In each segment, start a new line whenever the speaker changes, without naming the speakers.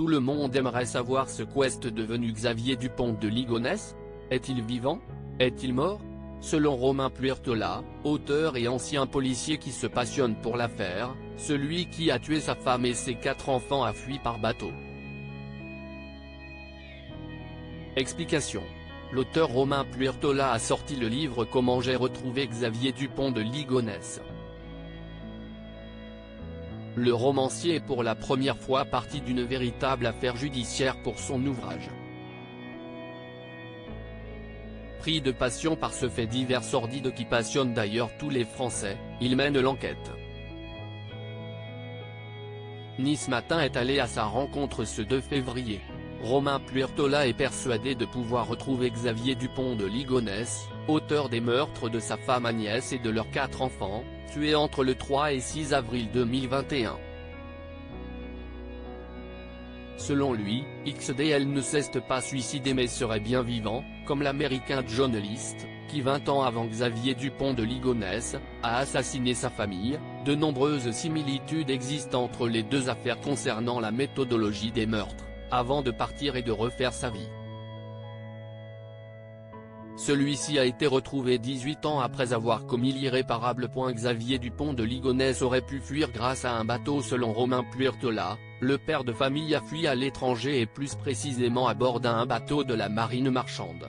Tout le monde aimerait savoir ce qu'est devenu Xavier Dupont de Ligonnès. Est-il vivant? Est-il mort? Selon Romain Puertola, auteur et ancien policier qui se passionne pour l'affaire, celui qui a tué sa femme et ses 4 enfants a fui par bateau. Explication. L'auteur Romain Puertola a sorti le livre Comment j'ai retrouvé Xavier Dupont de Ligonnès. Le romancier est pour la première fois parti d'une véritable affaire judiciaire pour son ouvrage. Pris de passion par ce fait divers sordide qui passionne d'ailleurs tous les Français, il mène l'enquête. Nice Matin est allé à sa rencontre ce 2 février. Romain Puertola est persuadé de pouvoir retrouver Xavier Dupont de Ligonnès, auteur des meurtres de sa femme Agnès et de leurs 4 enfants, tués entre le 3 et 6 avril 2021. Selon lui, XDL ne s'est pas suicidé mais serait bien vivant, comme l'américain John List, qui 20 ans avant Xavier Dupont de Ligonnès, a assassiné sa famille. De nombreuses similitudes existent entre les deux affaires concernant la méthodologie des meurtres, avant de partir et de refaire sa vie. Celui-ci a été retrouvé 18 ans après avoir commis l'irréparable. Xavier Dupont de Ligonnès aurait pu fuir grâce à un bateau. Selon Romain Puertola, le père de famille a fui à l'étranger et plus précisément à bord d'un bateau de la marine marchande.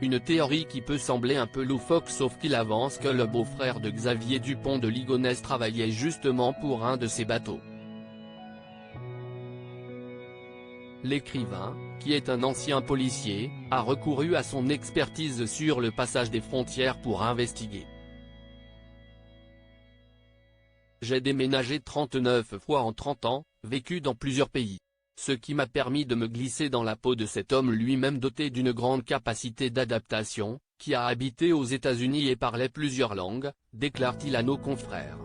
Une théorie qui peut sembler un peu loufoque sauf qu'il avance que le beau-frère de Xavier Dupont de Ligonnès travaillait justement pour un de ces bateaux. L'écrivain, qui est un ancien policier, a recouru à son expertise sur le passage des frontières pour investiguer. J'ai déménagé 39 fois en 30 ans, vécu dans plusieurs pays. Ce qui m'a permis de me glisser dans la peau de cet homme lui-même doté d'une grande capacité d'adaptation, qui a habité aux États-Unis et parlait plusieurs langues, déclare-t-il à nos confrères.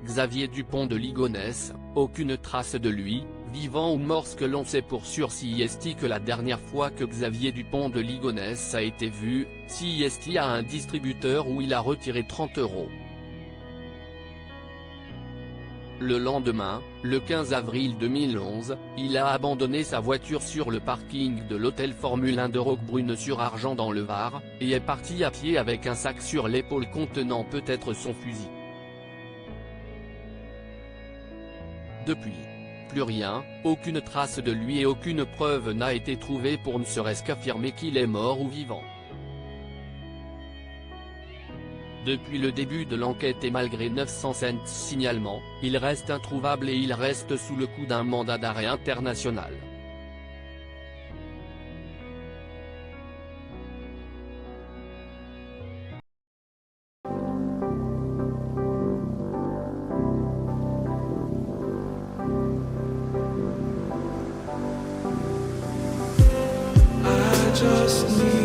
Xavier Dupont de Ligonnès, aucune trace de lui, vivant ou mort. Ce que l'on sait pour sûr CIST que la dernière fois que Xavier Dupont de Ligonnès a été vu, CIST a un distributeur où il a retiré 30 €. Le lendemain, le 15 avril 2011, il a abandonné sa voiture sur le parking de l'hôtel Formule 1 de Roquebrune-sur-Argent dans le Var, et est parti à pied avec un sac sur l'épaule contenant peut-être son fusil. Depuis, plus rien, aucune trace de lui et aucune preuve n'a été trouvée pour ne serait-ce qu'affirmer qu'il est mort ou vivant. Depuis le début de l'enquête et malgré 907 signalements, il reste introuvable et il reste sous le coup d'un mandat d'arrêt international.
I just need